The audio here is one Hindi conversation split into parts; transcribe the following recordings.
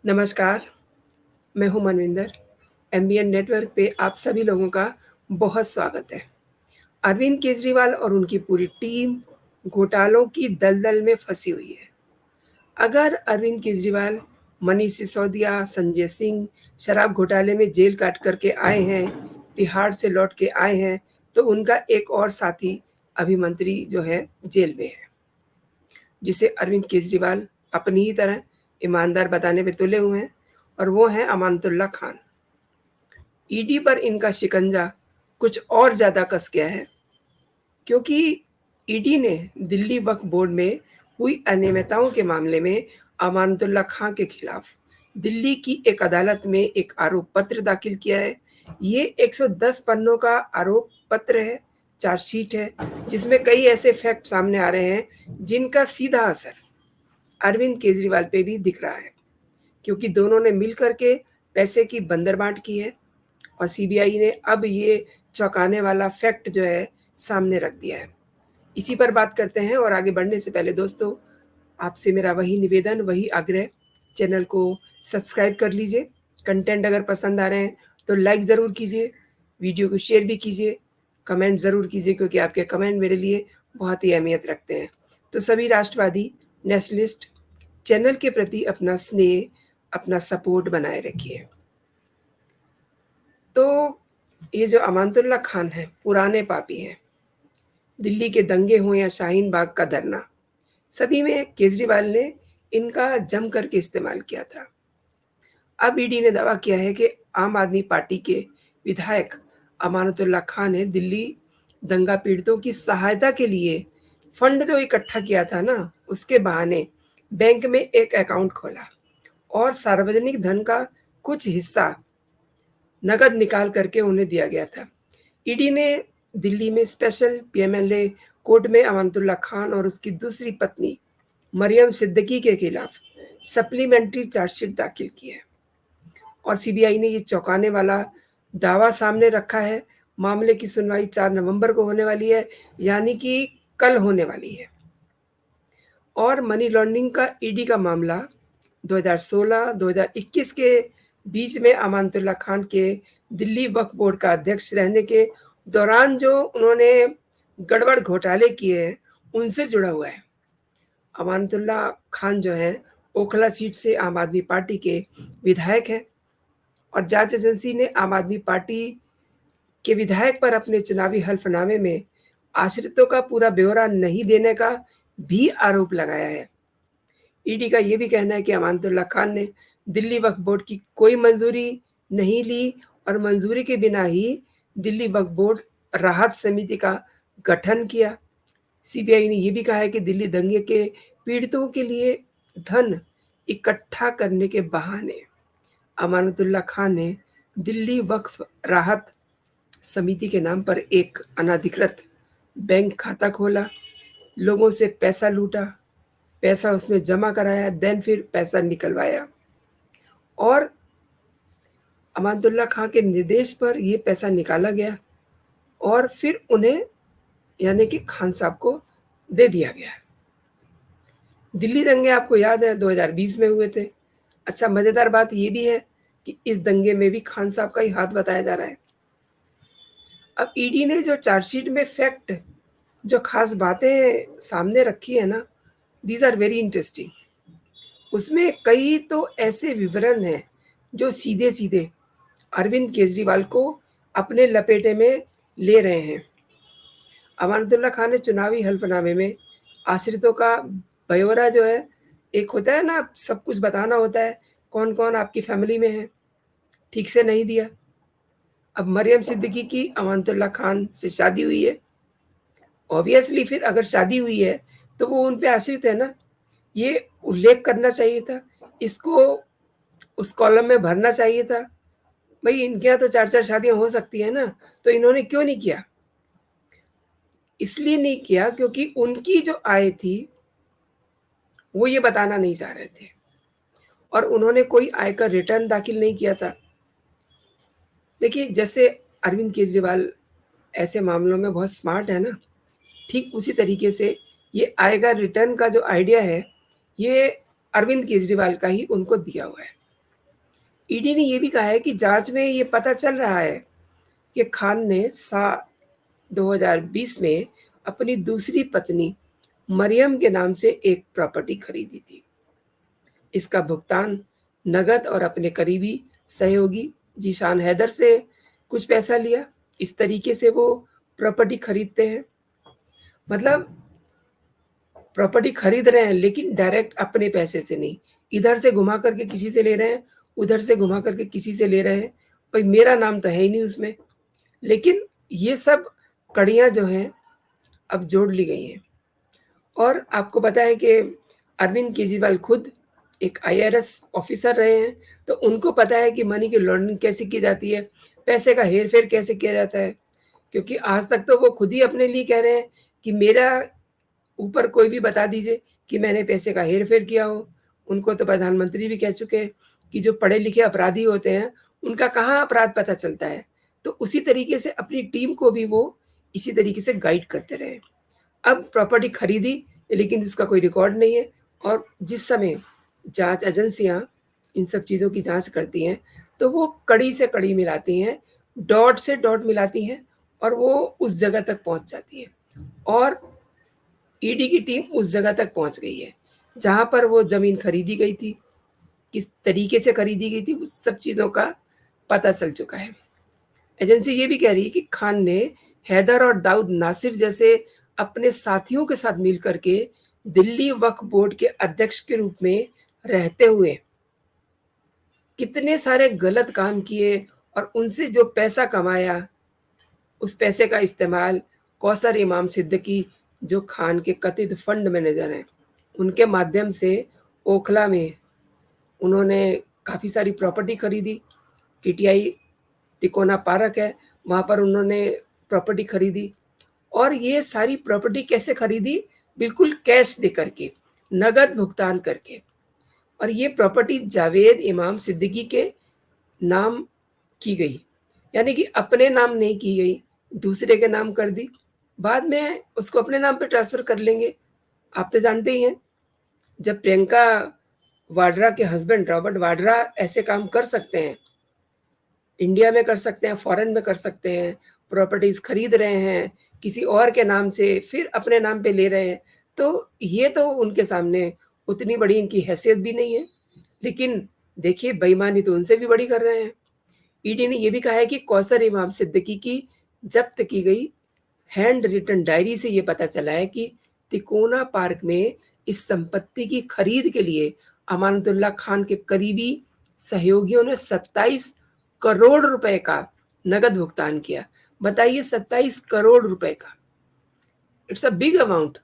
नमस्कार, मैं हूँ मनविंदर। एमबीएन नेटवर्क पे आप सभी लोगों का बहुत स्वागत है। अरविंद केजरीवाल और उनकी पूरी टीम घोटालों की दलदल में फंसी हुई है। अगर अरविंद केजरीवाल, मनीष सिसोदिया, संजय सिंह शराब घोटाले में जेल काट कर के आए हैं, तिहाड़ से लौट के आए हैं, तो उनका एक और साथी अभिमंत्री जो है जेल में है, जिसे अरविंद केजरीवाल अपनी ही तरह ईमानदार बताने पे तुले हुए हैं, और वो हैं अमानतुल्लाह खान। ईडी पर इनका शिकंजा कुछ और ज़्यादा कस गया है, क्योंकि ईडी ने दिल्ली वक्फ बोर्ड में हुई अनियमितताओं के मामले में अमानतुल्लाह खान के खिलाफ दिल्ली की एक अदालत में एक आरोप पत्र दाखिल किया है। ये 110 पन्नों का आरोप पत्र है, चार्जशीट है, जिसमें कई ऐसे फैक्ट सामने आ रहे हैं जिनका सीधा असर अरविंद केजरीवाल पे भी दिख रहा है, क्योंकि दोनों ने मिल कर के पैसे की बंदरबांट की है। और सीबीआई ने अब ये चौंकाने वाला फैक्ट जो है सामने रख दिया है। इसी पर बात करते हैं, और आगे बढ़ने से पहले दोस्तों, आपसे मेरा वही निवेदन, वही आग्रह, चैनल को सब्सक्राइब कर लीजिए। कंटेंट अगर पसंद आ रहे हैं तो लाइक ज़रूर कीजिए, वीडियो को शेयर भी कीजिए, कमेंट ज़रूर कीजिए, क्योंकि आपके कमेंट मेरे लिए बहुत ही अहमियत रखते हैं। तो सभी राष्ट्रवादी, नेशनलिस्ट चैनल के प्रति अपना स्नेह, अपना सपोर्ट बनाए रखिए। तो ये जो अमानतुल्लाह खान हैं, पुराने पापी हैं। दिल्ली के दंगे हों या शाहीन बाग का धरना, सभी में केजरीवाल ने इनका जम करके इस्तेमाल किया था। अब ईडी ने दावा किया है कि आम आदमी पार्टी के विधायक अमानतुल्लाह खान ने दिल्ली दंगा पीड़ितों की सहायता के लिए फंड जो इकट्ठा किया था ना, उसके बहाने बैंक में एक अकाउंट खोला और सार्वजनिक धन का कुछ हिस्सा नकद निकाल करके उन्हें दिया गया था। ईडी ने दिल्ली में स्पेशल पीएमएलए कोर्ट में अमानतुल्लाह खान और उसकी दूसरी पत्नी मरियम सिद्दीकी के खिलाफ सप्लीमेंट्री चार्जशीट दाखिल की है, और सीबीआई ने ये चौंकाने वाला दावा सामने रखा है। मामले की सुनवाई 4 नवंबर को होने वाली है, यानी कि कल होने वाली है। और मनी लॉन्ड्रिंग का ईडी का मामला 2016-2021 के बीच में अमानतुल्लाह खान के दिल्ली वक्फ बोर्ड का अध्यक्ष रहने के दौरान जो उन्होंने गड़बड़ घोटाले किए हैं, उनसे जुड़ा हुआ है। अमानतुल्लाह खान जो हैं, ओखला सीट से आम आदमी पार्टी के विधायक हैं, और जांच एजेंसी ने आम आदमी पार्टी के विधायक पर अपने चुनावी हल्फनामे में आश्रितों का पूरा ब्यौरा नहीं देने का भी आरोप लगाया है। ईडी का ये भी कहना है कि अमानतुल्लाह खान ने दिल्ली वक्फ बोर्ड की कोई मंजूरी नहीं ली, और मंजूरी के बिना ही दिल्ली वक्फ बोर्ड राहत समिति का गठन किया। सीबीआई ने ये भी कहा है कि दिल्ली दंगे के पीड़ितों के लिए धन इकट्ठा करने के बहाने अमानतुल्लाह खान ने दिल्ली वक्फ राहत समिति के नाम पर एक अनाधिकृत बैंक खाता खोला, लोगों से पैसा लूटा, पैसा उसमें जमा कराया, देन फिर पैसा निकलवाया, और अमानतुल्लाह खान के निर्देश पर ये पैसा निकाला गया और फिर उन्हें, यानी कि खान साहब को दे दिया गया। दिल्ली दंगे आपको याद है 2020 में हुए थे। अच्छा, मज़ेदार बात ये भी है कि इस दंगे में भी खान साहब का ही हाथ बताया जा रहा है। अब ईडी ने जो चार्जशीट में फैक्ट, जो खास बातें सामने रखी है ना, दीज आर वेरी इंटरेस्टिंग। उसमें कई तो ऐसे विवरण हैं जो सीधे-सीधे अरविंद केजरीवाल को अपने लपेटे में ले रहे हैं। अमानतुल्लाह खान ने चुनावी हल्फनामे में आश्रितों का ब्यौरा जो है, एक होता है ना, सब कुछ बताना होता है, कौन-कौन आपकी फैमिली में है, ठीक से नहीं दिया। अब मरियम सिद्दीकी की अमानतुल्लाह खान से शादी हुई है, ऑब्वियसली फिर अगर शादी हुई है तो वो उन पे आश्रित है ना, ये उल्लेख करना चाहिए था, इसको उस कॉलम में भरना चाहिए था। भई इनके यहाँ तो 4-4 शादियाँ हो सकती हैं ना, तो इन्होंने क्यों नहीं किया? इसलिए नहीं किया क्योंकि उनकी जो आय थी, वो ये बताना नहीं चाह रहे थे, और उन्होंने कोई आयकर रिटर्न दाखिल नहीं किया था। देखिए, जैसे अरविंद केजरीवाल ऐसे मामलों में बहुत स्मार्ट है ना, ठीक उसी तरीके से ये आयकर रिटर्न का जो आइडिया है, ये अरविंद केजरीवाल का ही उनको दिया हुआ है। ईडी ने ये भी कहा है कि जांच में ये पता चल रहा है कि खान ने 2020 में अपनी दूसरी पत्नी मरियम के नाम से एक प्रॉपर्टी खरीदी थी। इसका भुगतान नकद और अपने करीबी सहयोगी जीशान हैदर से कुछ पैसा लिया। इस तरीके से वो प्रॉपर्टी खरीदते हैं। मतलब प्रॉपर्टी खरीद रहे हैं लेकिन डायरेक्ट अपने पैसे से नहीं, इधर से घुमा करके किसी से ले रहे हैं, उधर से घुमा करके किसी से ले रहे हैं। भाई मेरा नाम तो है ही नहीं उसमें। लेकिन ये सब कड़ियाँ जो हैं अब जोड़ ली गई हैं। और आपको पता है कि अरविंद केजरीवाल खुद एक आईआरएस ऑफिसर रहे हैं, तो उनको पता है कि मनी की लॉन्ड्रिंग कैसे की जाती है, पैसे का हेर-फेर कैसे किया जाता है। क्योंकि आज तक तो वो खुद ही अपने लिए कह रहे हैं कि मेरा ऊपर कोई भी बता दीजिए कि मैंने पैसे का हेर-फेर किया हो। उनको तो प्रधानमंत्री भी कह चुके हैं कि जो पढ़े-लिखे अपराधी होते हैं, उनका कहाँ अपराध पता चलता है। तो उसी तरीके से अपनी टीम को भी वो इसी तरीके से गाइड करते रहे। अब प्रॉपर्टी खरीदी लेकिन उसका कोई रिकॉर्ड नहीं है। और जिस समय जाँच एजेंसियाँ इन सब चीज़ों की जाँच करती हैं, तो वो कड़ी से कड़ी मिलाती हैं, डॉट से डॉट मिलाती हैं और वो उस जगह तक पहुँच जाती हैं। और ईडी की टीम उस जगह तक पहुँच गई है, जहाँ पर वो ज़मीन खरीदी गई थी, किस तरीके से खरीदी गई थी, उस सब चीज़ों का पता चल चुका है। एजेंसी ये भी कह रही है कि खान ने हैदर और दाऊद नासिर जैसे अपने साथियों के साथ मिलकर के दिल्ली वक्फ बोर्ड के अध्यक्ष के रूप में रहते हुए कितने सारे गलत काम किए और उनसे जो पैसा कमाया, उस पैसे का इस्तेमाल कौसर इमाम सिद्दीकी जो खान के कथित फंड मैनेजर हैं, उनके माध्यम से ओखला में उन्होंने काफ़ी सारी प्रॉपर्टी खरीदी। टीटीआई तिकोना पार्क है, वहाँ पर उन्होंने प्रॉपर्टी खरीदी। और ये सारी प्रॉपर्टी कैसे खरीदी? बिल्कुल कैश दे करके, नकद भुगतान करके। और ये प्रॉपर्टी जावेद इमाम सिद्दीकी के नाम की गई। यानी कि अपने नाम नहीं की गई, दूसरे के नाम कर दी। बाद में उसको अपने नाम पे ट्रांसफ़र कर लेंगे। आप तो जानते ही हैं, जब प्रियंका वाड्रा के हस्बैंड रॉबर्ट वाड्रा ऐसे काम कर सकते हैं, इंडिया में कर सकते हैं, फ़ॉरेन में कर सकते हैं, प्रॉपर्टीज़ खरीद रहे हैं, किसी और के नाम से फिर अपने नाम पे ले रहे हैं, तो ये तो उनके सामने उतनी बड़ी इनकी हैसियत भी नहीं है। लेकिन देखिए बेईमानी तो उनसे भी बड़ी कर रहे हैं। ईडी ने ये भी कहा है कि कौसर इमाम सिद्दीकी की जब्त की गई हैंड रिटन डायरी से ये पता चला है कि तिकोना पार्क में इस संपत्ति की खरीद के लिए अमानतुल्लाह खान के करीबी सहयोगियों ने 27 करोड़ रुपए का नकद भुगतान किया। बताइए 27 करोड़ रुपए का। It's a big amount.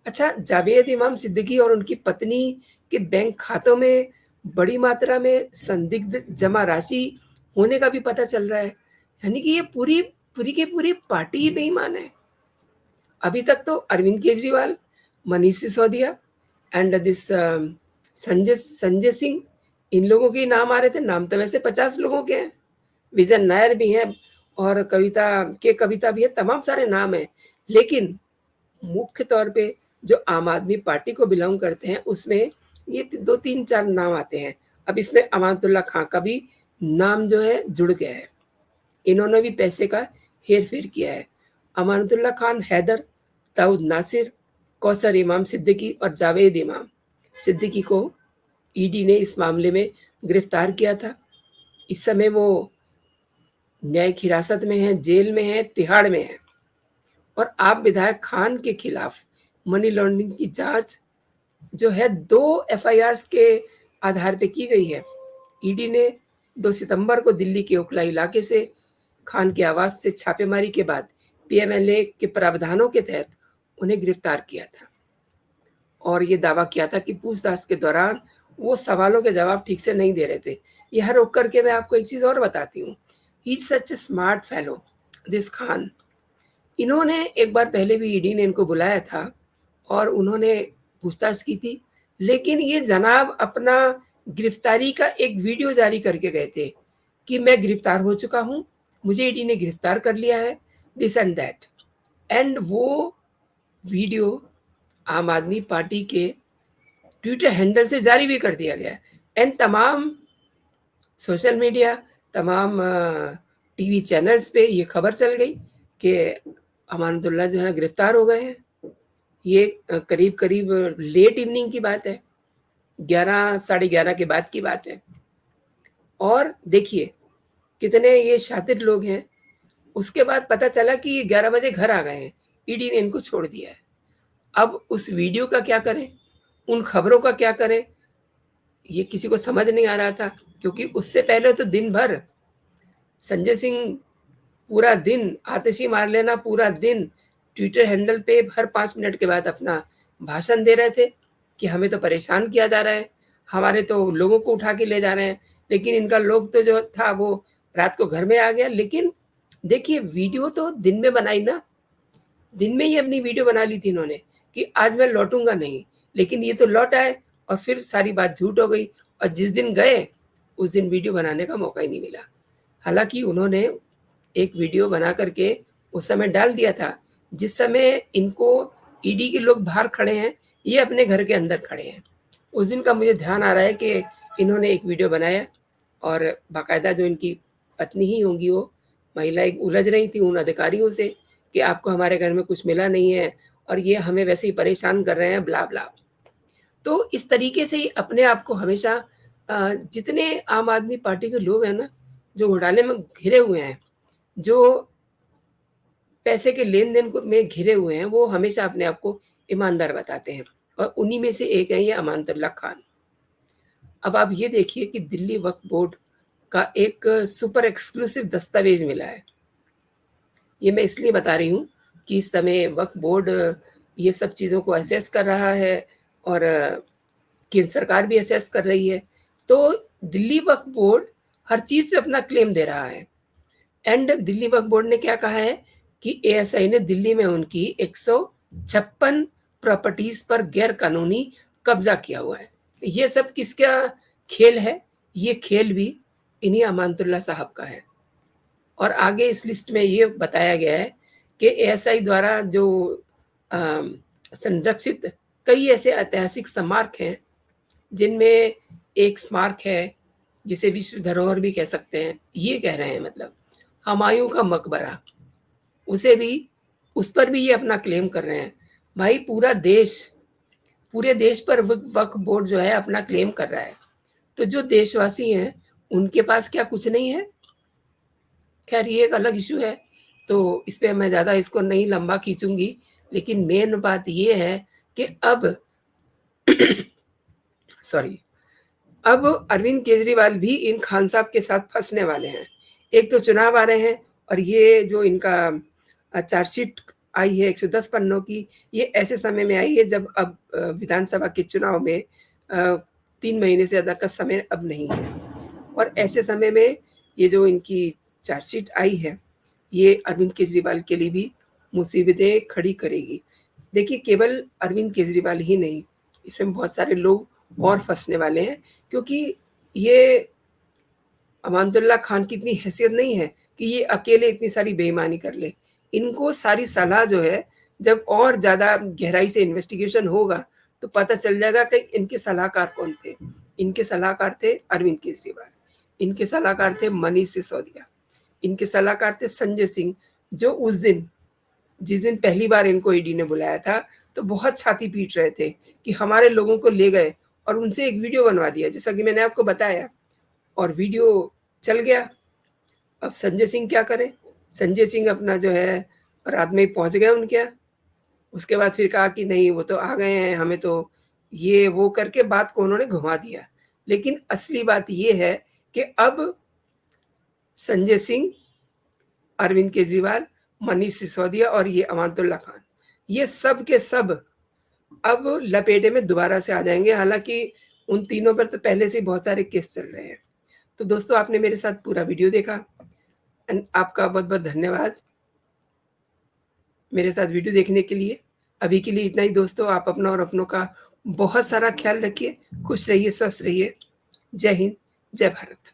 अच्छा, जावेद इमाम सिद्दीकी और उनकी पत्नी के बैंक खातों में बड़ी मात्रा में संदिग्ध जमा राशि होने का भी पता चल रहा है। यानी कि ये पूरी पूरी की पूरी पार्टी ही बेईमान है। अभी तक तो अरविंद केजरीवाल, मनीष सिसोदिया एंड दिस संजय संजय सिंह, इन लोगों के ही नाम आ रहे थे। नाम तो वैसे 50 लोगों के हैं। विजय नायर भी हैं और कविता भी है, तमाम सारे नाम हैं। लेकिन मुख्य तौर पे जो आम आदमी पार्टी को बिलॉन्ग करते हैं, उसमें ये 2, 3, 4 नाम आते हैं। अब इसमें अमानतुल्लाह खां का भी नाम जो है जुड़ गया है। इन्होंने भी पैसे का हेर-फेर किया है। अमानतुल्लाह खान, हैदर, दाऊद नासिर, कौसर इमाम सिद्दीकी और जावेद इमाम सिद्दीकी को ईडी ने इस मामले में गिरफ्तार किया था। इस समय वो न्यायिक हिरासत में हैं, जेल में हैं, तिहाड़ में हैं। और आप विधायक खान के खिलाफ मनी लॉन्ड्रिंग की जांच जो है 2 एफआईआर्स के आधार पे की गई है। ईडी ने 2 सितंबर को दिल्ली के ओखला इलाके से खान के आवास से छापेमारी के बाद पीएमएलए के प्रावधानों के तहत उन्हें गिरफ्तार किया था और ये दावा किया था कि पूछताछ के दौरान वो सवालों के जवाब ठीक से नहीं दे रहे थे। यहाँ रोक करके मैं आपको एक चीज़ और बताती हूँ। He is such A smart fellow, this Khan. इन्होंने एक बार पहले भी ईडी ने इनको बुलाया था और उन्होंने पूछताछ की थी, लेकिन ये जनाब अपना गिरफ्तारी का एक वीडियो जारी करके गए थे कि मैं गिरफ्तार हो चुका हूँ, मुझे ईडी ने गिरफ्तार कर लिया है, दिस एंड दैट। एंड वो वीडियो आम आदमी पार्टी के ट्विटर हैंडल से जारी भी कर दिया गया एंड तमाम सोशल मीडिया, तमाम टीवी चैनल्स पे ये खबर चल गई कि अमानतुल्लाह जो है गिरफ्तार हो गए हैं। ये करीब-करीब लेट इवनिंग की बात है, 11 साढ़े 11 के बाद की बात है। और देखिए, कितने ये शातिर लोग हैं, उसके बाद पता चला कि ये 11 बजे घर आ गए हैं, ईडी ने इनको छोड़ दिया है। अब उस वीडियो का क्या करें? उन खबरों का क्या करें? ये किसी को समझ नहीं आ रहा था, क्योंकि उससे पहले तो दिन भर संजय सिंह पूरा दिन आतिशी मार लेना, पूरा दिन ट्विटर हैंडल पे हर 5 मिनट के बाद अपना भाषण दे रहे थे कि हमें तो परेशान किया जा रहा है, हमारे तो लोगों को उठा के ले जा रहे हैं, लेकिन इनका लोग तो जो था वो रात को घर में आ गया। लेकिन देखिए, वीडियो तो दिन में बनाई ना, दिन में ही अपनी वीडियो बना ली थी इन्होंने कि आज मैं लौटूँगा नहीं, लेकिन ये तो लौट आए और फिर सारी बात झूठ हो गई और जिस दिन गए, उस दिन वीडियो बनाने का मौका ही नहीं मिला। हालाँकि उन्होंने एक वीडियो बना कर के उस समय डाल दिया था, जिस समय इनको ईडी के लोग बाहर खड़े हैं, ये अपने घर के अंदर खड़े हैं। उस दिन का मुझे ध्यान आ रहा है कि इन्होंने एक वीडियो बनाया और बाकायदा जो इनकी पत्नी ही होंगी वो महिला एक उलझ रही थी उन अधिकारियों से कि आपको हमारे घर में कुछ मिला नहीं है और ये हमें वैसे ही परेशान कर रहे हैं ब्ला ब्ला। तो इस तरीके से ही अपने आप को हमेशा जितने आम आदमी पार्टी के लोग हैं ना, जो घोटाले में घिरे हुए हैं, जो पैसे के लेन-देन को में घिरे हुए हैं, वो हमेशा अपने आप को ईमानदार बताते हैं और उन्हीं में से एक है ये अमानतुल्लाह खान। अब आप ये देखिए कि दिल्ली वक्फ बोर्ड का एक सुपर एक्सक्लूसिव दस्तावेज़ मिला है। ये मैं इसलिए बता रही हूँ कि इस समय वक्फ बोर्ड ये सब चीज़ों को असेस कर रहा है और केंद्र सरकार भी असेस कर रही है। तो दिल्ली वक्फ बोर्ड हर चीज़ पे अपना क्लेम दे रहा है एंड दिल्ली वक्फ बोर्ड ने क्या कहा है कि एएसआई ने दिल्ली में उनकी 156 प्रॉपर्टीज़ पर गैर कानूनी कब्ज़ा किया हुआ है। ये सब किसका खेल है? ये खेल भी इन्हीं अमानतुल्लाह साहब का है। और आगे इस लिस्ट में ये बताया गया है कि एएसआई द्वारा जो संरक्षित कई ऐसे ऐतिहासिक स्मारक हैं, जिनमें एक स्मारक है, जिसे विश्व धरोहर भी कह सकते हैं, ये कह रहे हैं मतलब हुमायूँ का मकबरा, उसे भी उस पर भी ये अपना क्लेम कर रहे हैं। भाई पूरे देश पर वक्फ बोर्ड जो है अपना क्लेम कर रहा है, तो जो देशवासी हैं, उनके पास क्या कुछ नहीं है? खैर ये एक अलग इश्यू है, तो इस पे मैं ज़्यादा इसको नहीं लंबा खींचूँगी, लेकिन मेन बात ये है कि अब सॉरी, अब अरविंद केजरीवाल भी इन खान साहब के साथ फँसने वाले हैं। एक तो चुनाव आ रहे हैं और ये जो इनका चार्जशीट आई है 110 पन्नों की, ये ऐसे समय में आई है जब अब विधानसभा के चुनाव में 3 महीने से ज़्यादा का समय अब नहीं है और ऐसे समय में ये जो इनकी चार्जशीट आई है, ये अरविंद केजरीवाल के लिए भी मुसीबतें खड़ी करेगी। देखिए, केवल अरविंद केजरीवाल ही नहीं, इसमें बहुत सारे लोग और फँसने वाले हैं, क्योंकि ये अमानतुल्लाह खान की इतनी हैसियत नहीं है कि ये अकेले इतनी सारी बेईमानी कर ले। इनको सारी सलाह जो है, जब और ज़्यादा गहराई से इन्वेस्टिगेशन होगा, तो पता चल जाएगा कि इनके सलाहकार कौन थे। इनके सलाहकार थे अरविंद केजरीवाल, इनके सलाहकार थे मनीष सिसोदिया, इनके सलाहकार थे संजय सिंह, जो जिस दिन पहली बार इनको ईडी ने बुलाया था, तो बहुत छाती पीट रहे थे कि हमारे लोगों को ले गए और उनसे एक वीडियो बनवा दिया, जैसा कि मैंने आपको बताया और वीडियो चल गया। अब संजय सिंह क्या करें? संजय सिंह अपना जो है रात में ही पहुँच गए उनके यहाँ। उसके बाद फिर कहा कि नहीं वो तो आ गए हैं, हमें तो ये वो करके बात को उन्होंने घुमा दिया। लेकिन असली बात ये है कि अब संजय सिंह, अरविंद केजरीवाल, मनीष सिसोदिया और ये अमानतुल्लाह खान, ये सब के सब अब लपेटे में दोबारा से आ जाएँगे। हालाँकि उन तीनों पर तो पहले से ही बहुत सारे केस चल रहे हैं। तो दोस्तों, आपने मेरे साथ पूरा वीडियो देखा एंड आपका बहुत-बहुत धन्यवाद मेरे साथ वीडियो देखने के लिए। अभी के लिए इतना ही दोस्तों, आप अपना और अपनों का बहुत सारा ख्याल रखिए, खुश रहिए, स्वस्थ रहिए। जय हिंद, जय भारत।